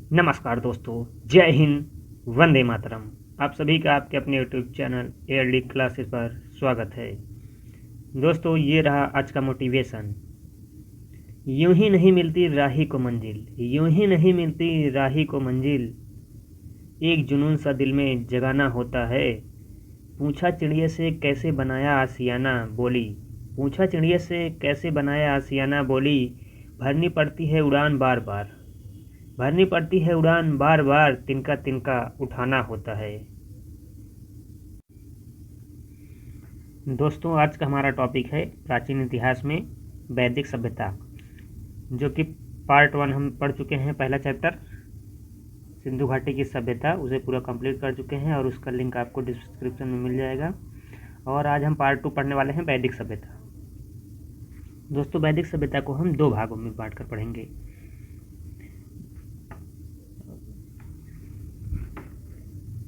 नमस्कार दोस्तों, जय हिंद, वंदे मातरम। आप सभी का आपके अपने यूट्यूब चैनल एयरली क्लासेस पर स्वागत है। दोस्तों, ये रहा आज का मोटिवेशन। यूं ही नहीं मिलती राही को मंजिल, यूं ही नहीं मिलती राही को मंजिल, एक जुनून सा दिल में जगाना होता है। पूछा चिड़िया से कैसे बनाया आशियाना, बोली। पूछा चिड़िया से कैसे बनाया आशियाना, बोली। भरनी पड़ती है उड़ान बार बार, भरनी पड़ती है उड़ान बार बार, तिनका तिनका उठाना होता है। दोस्तों, आज का हमारा टॉपिक है प्राचीन इतिहास में वैदिक सभ्यता, जो कि पार्ट 1 हम पढ़ चुके हैं। पहला चैप्टर सिंधु घाटी की सभ्यता, उसे पूरा कंप्लीट कर चुके हैं और उसका लिंक आपको डिस्क्रिप्शन में मिल जाएगा। और आज हम पार्ट 2 पढ़ने वाले हैं वैदिक सभ्यता। दोस्तों, वैदिक सभ्यता को हम 2 भागों में बांट कर पढ़ेंगे।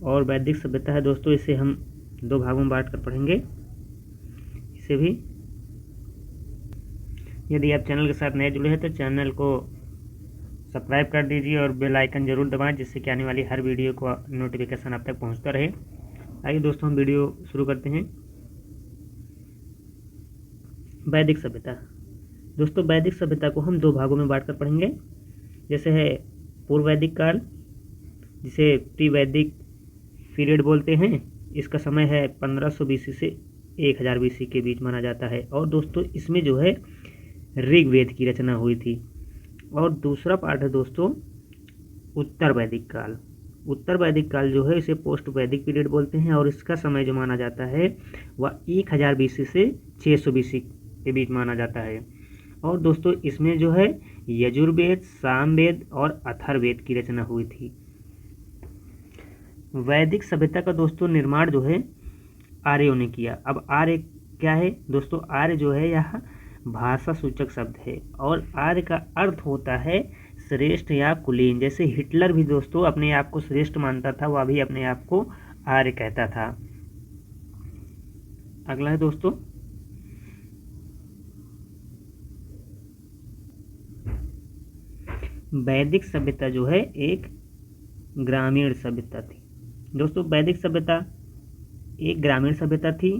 और वैदिक सभ्यता है दोस्तों, इसे हम 2 भागों में बांट कर पढ़ेंगे। इसे भी, यदि आप चैनल के साथ नए जुड़े हैं तो चैनल को सब्सक्राइब कर दीजिए और बेल आइकन जरूर दबाएं, जिससे कि आने वाली हर वीडियो को नोटिफिकेशन आप तक पहुंचता रहे। आइए दोस्तों, हम वीडियो शुरू करते हैं। वैदिक सभ्यता। दोस्तों, वैदिक सभ्यता को हम 2 भागों में बांट कर पढ़ेंगे। जैसे है पूर्व वैदिक काल, जिसे प्री वैदिक पीरियड बोलते हैं। इसका समय है 1500 बीसी से 1000 बीसी के बीच माना जाता है। और दोस्तों, इसमें जो है ऋग्वेद की रचना हुई थी। और दूसरा पार्ट है दोस्तों उत्तर वैदिक काल। उत्तर वैदिक काल जो है इसे पोस्ट वैदिक पीरियड बोलते हैं। और इसका समय जो माना जाता है वह 1000 बीसी से 600 बीसी के बीच माना जाता है। और दोस्तों, इसमें जो है यजुर्वेद, सामवेद और अथर्ववेद की रचना हुई थी। वैदिक सभ्यता का दोस्तों निर्माण जो है आर्यों ने किया। अब आर्य क्या है दोस्तों? आर्य जो है यह भाषा सूचक शब्द है और आर्य का अर्थ होता है श्रेष्ठ या कुलीन। जैसे हिटलर भी दोस्तों अपने आप को श्रेष्ठ मानता था, वह भी अपने आप को आर्य कहता था। अगला है दोस्तों वैदिक सभ्यता जो है एक ग्रामीण सभ्यता थी। दोस्तों, वैदिक सभ्यता एक ग्रामीण सभ्यता थी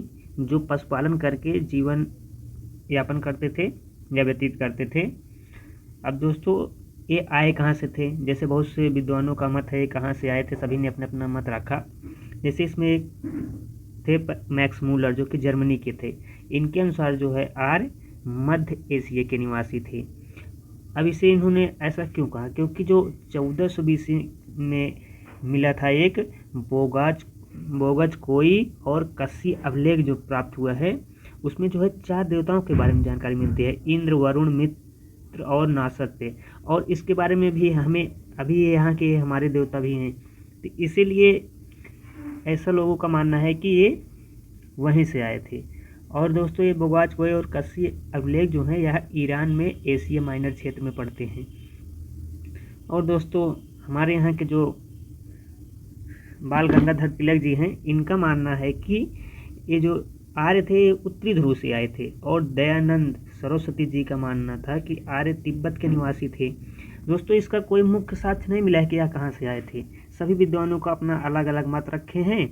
जो पशुपालन करके जीवन यापन करते थे या व्यतीत करते थे। अब दोस्तों, ये आए कहाँ से थे? जैसे बहुत से विद्वानों का मत है कहाँ से आए थे, सभी ने अपना अपना मत रखा। जैसे इसमें एक थे मैक्स मूलर, जो कि जर्मनी के थे। इनके अनुसार जो है आर्य मध्य एशिया के निवासी थे। अब इसे इन्होंने ऐसा क्यों कहा? क्योंकि जो 1400 बीसी में मिला था एक बोगज कोई और कस्सी अभिलेख जो प्राप्त हुआ है, उसमें जो है 4 देवताओं के बारे में जानकारी मिलती है। इंद्र, वरुण, मित्र और नासत्य। और इसके बारे में भी हमें अभी यहाँ के हमारे देवता भी हैं, तो इसीलिए ऐसा लोगों का मानना है कि ये वहीं से आए थे। और दोस्तों, ये बोगाज कोई और कस्सी अभिलेख जो है यह ईरान में एशिया माइनर क्षेत्र में पड़ते हैं। और दोस्तों, हमारे यहाँ के जो बाल गंगाधर तिलक जी हैं, इनका मानना है कि ये जो आर्य थे ये उत्तरी ध्रुव से आए थे। और दयानंद सरस्वती जी का मानना था कि आर्य तिब्बत के निवासी थे। दोस्तों, इसका कोई मुख्य साक्ष्य नहीं मिला है कि यह कहाँ से आए थे। सभी विद्वानों का अपना अलग अलग मत रखे हैं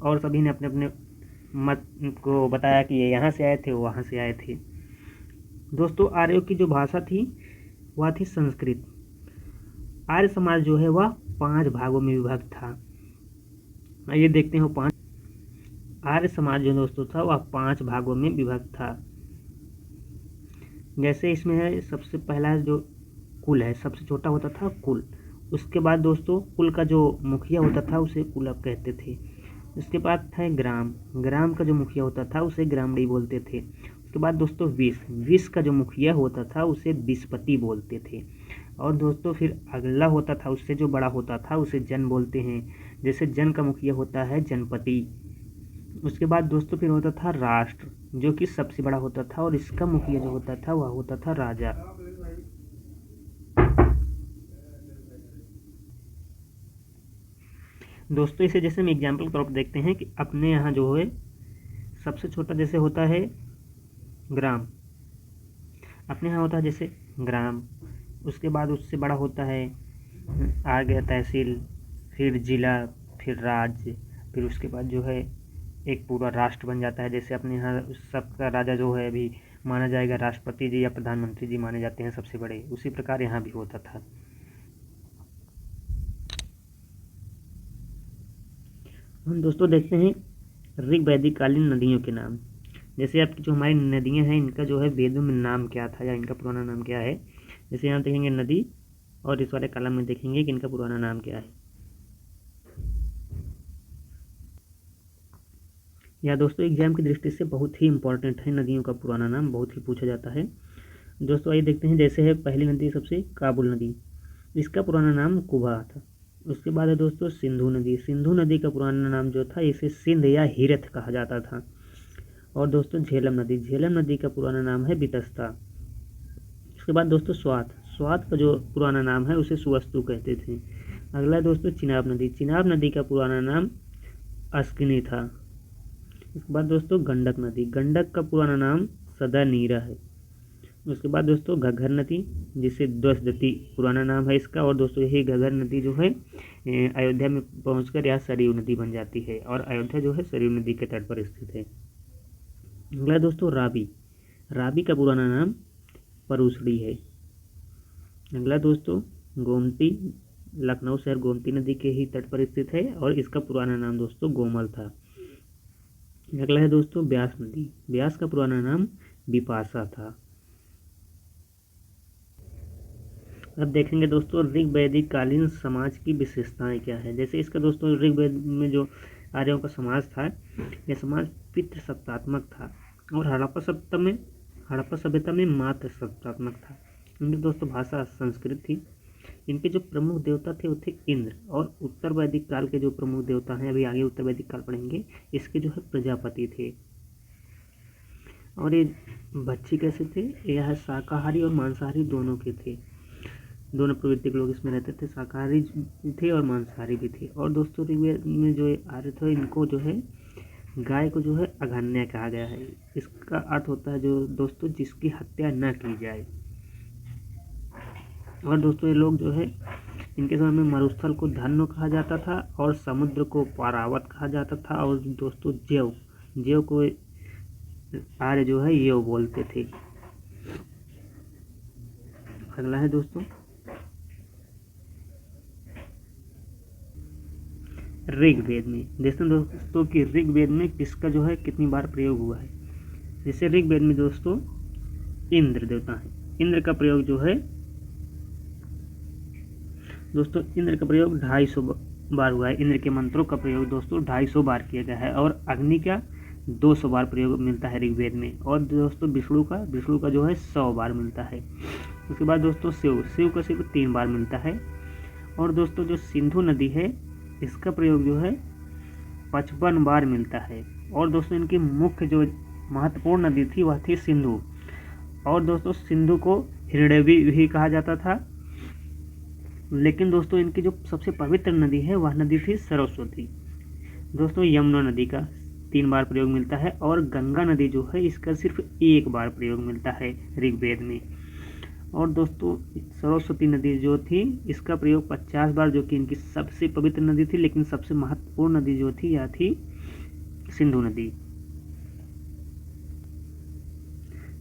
और सभी ने अपने अपने मत को बताया कि ये यहाँ से आए थे, वहाँ से आए थे। दोस्तों, आर्यों की जो भाषा थी वह थी संस्कृत। आर्य समाज जो है वह 5 भागों में विभक्त था। ये देखते हो 5 आर्य समाज जो दोस्तों था वह 5 भागों में विभक्त था। जैसे इसमें है सबसे पहला जो कुल है, सबसे छोटा होता था कुल। उसके बाद दोस्तों कुल का जो मुखिया होता था उसे कुलक कहते थे। उसके बाद था ग्राम, ग्राम का जो मुखिया होता था उसे ग्रामणी बोलते थे। उसके बाद दोस्तों विष का जो मुखिया होता था उसे विस्पति बोलते थे। और दोस्तों फिर अगला होता था, उससे जो बड़ा होता था उसे जन बोलते हैं। जैसे जन का मुखिया होता है जनपति। उसके बाद दोस्तों फिर होता था राष्ट्र, जो कि सबसे बड़ा होता था और इसका मुखिया जो होता था वह होता था राजा। दोस्तों, इसे जैसे हम एग्जाम्पल के तौर पर देखते हैं कि अपने यहाँ जो है सबसे छोटा जैसे होता है ग्राम, अपने यहाँ होता है जैसे ग्राम। उसके बाद उससे बड़ा होता है आ गया तहसील, फिर जिला, फिर राज्य, फिर उसके बाद जो है एक पूरा राष्ट्र बन जाता है। जैसे अपने यहाँ सबका राजा जो है अभी माना जाएगा राष्ट्रपति जी या प्रधानमंत्री जी माने जाते हैं सबसे बड़े, उसी प्रकार यहाँ भी होता था। हम दोस्तों देखते हैं ऋग वैदिक कालीन नदियों के नाम। जैसे आपकी जो हमारी नदियाँ हैं इनका जो है वेदों में नाम क्या था या इनका पुराना नाम क्या है। जैसे यहाँ देखेंगे नदी, और इस वाले कॉलम में देखेंगे कि इनका पुराना नाम क्या है। यह दोस्तों एग्जाम की दृष्टि से बहुत ही इंपॉर्टेंट है, नदियों का पुराना नाम बहुत ही पूछा जाता है। दोस्तों आइए देखते हैं। जैसे है पहली नदी सबसे काबुल नदी, इसका पुराना नाम कुबा था। उसके बाद है दोस्तों सिंधु नदी। सिंधु नदी का पुराना नाम जो था इसे सिंध या हिरथ कहा जाता था। और दोस्तों झेलम नदी, झेलम नदी का पुराना नाम है बितस्ता। उसके बाद दोस्तों स्वात, स्वात का जो पुराना नाम है उसे सुवस्तु कहते थे। अगला दोस्तों चिनाब नदी, चिनाब नदी का पुराना नाम अस्किनी था। उसके बाद दोस्तों गंडक नदी, गंडक का पुराना नाम सदा नीरा है। उसके बाद दोस्तों घग्गर नदी, जिसे द्वसदती पुराना नाम है इसका। और दोस्तों यही घग्गर नदी जो है अयोध्या में पहुंचकर यह सरयू नदी बन जाती है, और अयोध्या जो है सरयू नदी के तट पर स्थित है। अगला दोस्तों रावी, रावी का पुराना नाम परूसड़ी है। अगला दोस्तों गोमती, लखनऊ शहर गोमती नदी के ही तट पर स्थित है, और इसका पुराना नाम दोस्तों गोमल था। अगला है दोस्तों ब्यास नदी, ब्यास का पुराना नाम बिपाशा था। अब देखेंगे दोस्तों ऋग वैदिक कालीन समाज की विशेषताएं क्या है। जैसे इसका दोस्तों ऋग्वेद में जो आर्यों का समाज था, यह समाज पितृ सत्तात्मक था, और हड़प्पा सभ्यता में मातृ सत्तात्मक था। इनकी दोस्तों भाषा संस्कृत थी। इनके जो प्रमुख देवता थे वो थे इंद्र, और उत्तर वैदिक काल के जो प्रमुख देवता हैं, अभी आगे उत्तर वैदिक काल पढ़ेंगे, इसके जो है प्रजापति थे। और ये भक्षी कैसे थे, यह शाकाहारी और मांसाहारी दोनों के थे। दोनों प्रवृत्ति के लोग इसमें रहते थे, शाकाहारी थे और मांसाहारी भी थे। और दोस्तों ऋग्वेद में जो आर्य थे इनको जो है गाय को जो है अघन्य कहा गया है। इसका अर्थ होता है जो दोस्तों जिसकी हत्या न की जाए। और दोस्तों ये लोग जो है इनके समय में मरुस्थल को धन्य कहा जाता था, और समुद्र को पारावत कहा जाता था। और दोस्तों जेव को आर्य जो है ये बोलते थे। अगला है दोस्तों ऋग्वेद में। देखते हैं दोस्तों कि ऋग्वेद में किसका जो है कितनी बार प्रयोग हुआ है। जैसे ऋग्वेद में दोस्तों इंद्र देवता है, इंद्र का प्रयोग जो है दोस्तों इंद्र का प्रयोग 250 बार हुआ है। इंद्र के मंत्रों का प्रयोग दोस्तों 250 बार किया गया है। और अग्नि का 200 बार प्रयोग मिलता है ऋग्वेद में। और दोस्तों विष्णु का जो है 100 बार मिलता है। उसके बाद दोस्तों शिव का सिर्फ 3 बार मिलता है। और दोस्तों जो सिंधु नदी है इसका प्रयोग जो है 55 बार मिलता है। और दोस्तों इनकी मुख्य जो महत्वपूर्ण नदी थी वह थी सिंधु। और दोस्तों सिंधु को हृदयवी भी कहा जाता था। लेकिन दोस्तों इनकी जो सबसे पवित्र नदी है वह नदी थी सरस्वती। दोस्तों यमुना नदी का 3 बार प्रयोग मिलता है। और गंगा नदी जो है इसका सिर्फ 1 बार प्रयोग मिलता है ऋग्वेद में। और दोस्तों सरस्वती नदी जो थी इसका प्रयोग 50 बार, जो कि इनकी सबसे पवित्र नदी थी। लेकिन सबसे महत्वपूर्ण नदी जो थी यह थी सिंधु नदी।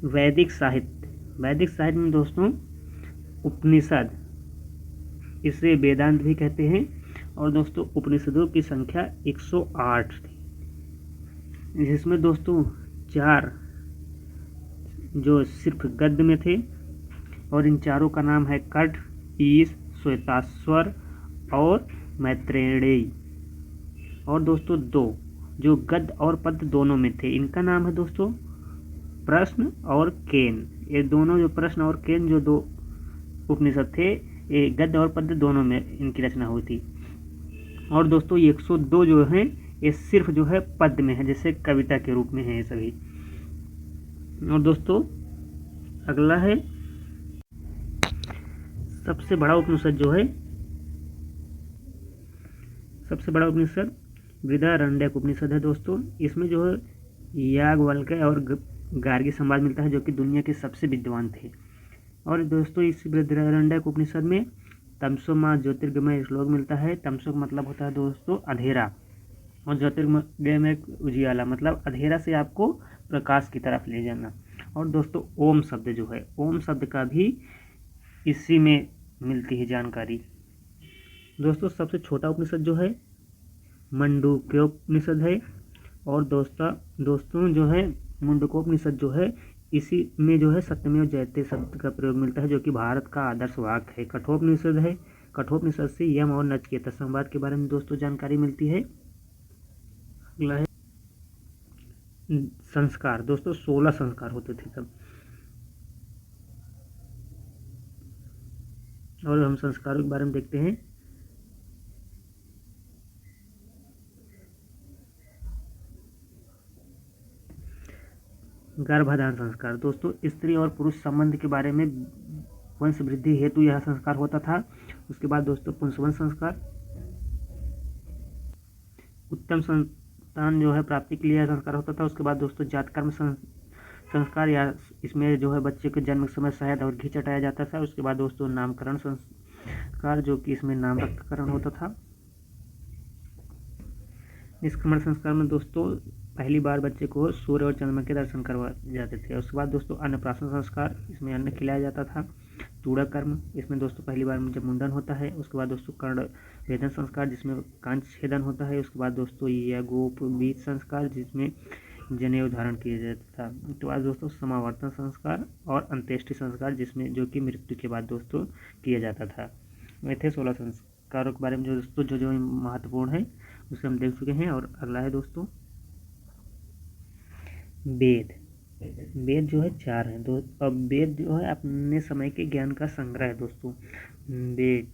वैदिक साहित्य में दोस्तों उपनिषद, इसे वेदांत भी कहते हैं। और दोस्तों उपनिषदों की संख्या 108 थी, जिसमें दोस्तों 4 जो सिर्फ गद्य में थे, और इन चारों का नाम है कठ, ईश, श्वेताश्वर और मैत्रेयी। और दोस्तों 2 जो गद्य और पद्य दोनों में थे, इनका नाम है दोस्तों प्रश्न और केन। ये दोनों जो प्रश्न और केन जो 2 उपनिषद थे, ये गद्य और पद्य दोनों में इनकी रचना हुई थी। और दोस्तों 102 जो हैं ये सिर्फ जो है पद्य में है, जैसे कविता के रूप में है ये सभी। और दोस्तों अगला है सबसे बड़ा उपनिषद बृहदारण्यक उपनिषद है दोस्तों। इसमें जो है याज्ञवल्क्य और गार्गी संवाद मिलता है, जो कि दुनिया के सबसे विद्वान थे। और दोस्तों इस बृहदारण्यक उपनिषद में तमसो माँ ज्योतिर्गमय श्लोक मिलता है। तमसो का मतलब होता है दोस्तों अंधेरा, और ज्योतिर्गमय में उजियाला मतलब अंधेरा से आपको प्रकाश की तरफ ले जाना। और दोस्तों ओम शब्द जो है, ओम शब्द का भी इसी में मिलती है जानकारी। दोस्तों सबसे छोटा उपनिषद जो है मंडूक्योपनिषद है। और दोस्तों जो है मुंडकोपनिषद जो है, इसी में जो है सत्यमेव जयते शब्द का प्रयोग मिलता है, जो कि भारत का आदर्श वाक्य है। कठोपनिषद है, कठोपनिषद से यम और नचिकेता संवाद के बारे में दोस्तों जानकारी मिलती है। अगला है संस्कार। दोस्तों 16 संस्कार होते थे तब, और हम संस्कारों के बारे में देखते हैं। गर्भाधान संस्कार। दोस्तों स्त्री और पुरुष संबंध के बारे में वंश वृद्धि हेतु यह संस्कार होता था। उसके बाद दोस्तों पुंसवन संस्कार, उत्तम संतान जो है प्राप्ति के लिए यह संस्कार होता था। उसके बाद दोस्तों जातकर्म संस्कार, या इसमें जो है बच्चे के जन्म के समय शहद और घी चटाया जाता था। उसके बाद दोस्तों नामकरण संस्कार, जो कि इसमें नामकरण होता था। निष्क्रमण संस्कार में दोस्तों पहली बार बच्चे को सूर्य और चंद्रमा के दर्शन करवाए जाते थे। उसके बाद दोस्तों अन्नप्राशन संस्कार, इसमें अन्न खिलाया जाता था। तूड़ा कर्म, इसमें दोस्तों पहली बार जब मुंडन होता है। उसके बाद दोस्तों कर्ण भेदन संस्कार, जिसमें कांच छेदन होता है। उसके बाद दोस्तों यज्ञोप बीज संस्कार, जिसमें जनेऊ धारण किया जाता था। उसके बाद दोस्तों समावर्तन संस्कार और अंत्येष्टि संस्कार, जिसमें जो कि मृत्यु के बाद दोस्तों किया जाता था। वे थे 16 संस्कारों के बारे में दोस्तों जो महत्वपूर्ण है उसे हम देख चुके हैं। और अगला है दोस्तों वेद। वेद जो है 4 हैं दोस्तों। अब वेद जो है अपने समय के ज्ञान का संग्रह है दोस्तों। वेद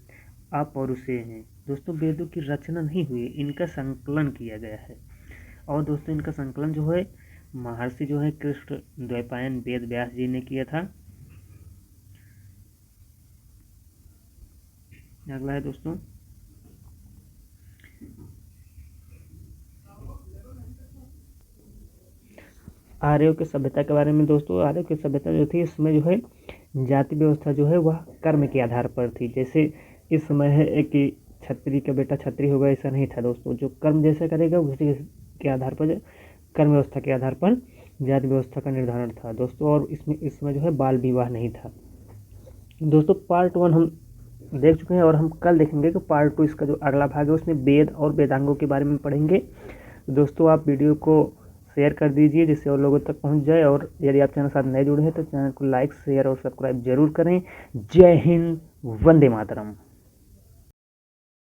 अपौरुषेय हैं दोस्तों। वेदों की रचना नहीं हुई, इनका संकलन किया गया है। और दोस्तों इनका संकलन जो है महर्षि जो है कृष्ण द्वैपायन वेद व्यास जी ने किया था। अगला है दोस्तों आर्यों की सभ्यता के बारे में। दोस्तों आर्यों की सभ्यता जो थी, इसमें जो है जाति व्यवस्था जो है वह कर्म के आधार पर थी। जैसे इस समय है कि क्षत्रिय का बेटा क्षत्रिय होगा, ऐसा नहीं था दोस्तों। जो कर्म जैसे करेगा उसी के आधार पर, कर्म व्यवस्था के आधार पर जाति व्यवस्था का निर्धारण था दोस्तों। और इसमें जो है बाल विवाह नहीं था दोस्तों। पार्ट 1 हम देख चुके हैं, और हम कल देखेंगे कि पार्ट 2 इसका जो अगला भाग है उसमें वेद और वेदांगों के बारे में पढ़ेंगे। दोस्तों आप वीडियो को शेयर कर दीजिए जिससे और लोगों तक पहुंच जाए। और यदि आप चैनल के साथ नए जुड़े हैं तो चैनल को लाइक शेयर और सब्सक्राइब जरूर करें। जय हिंद, वंदे मातरम।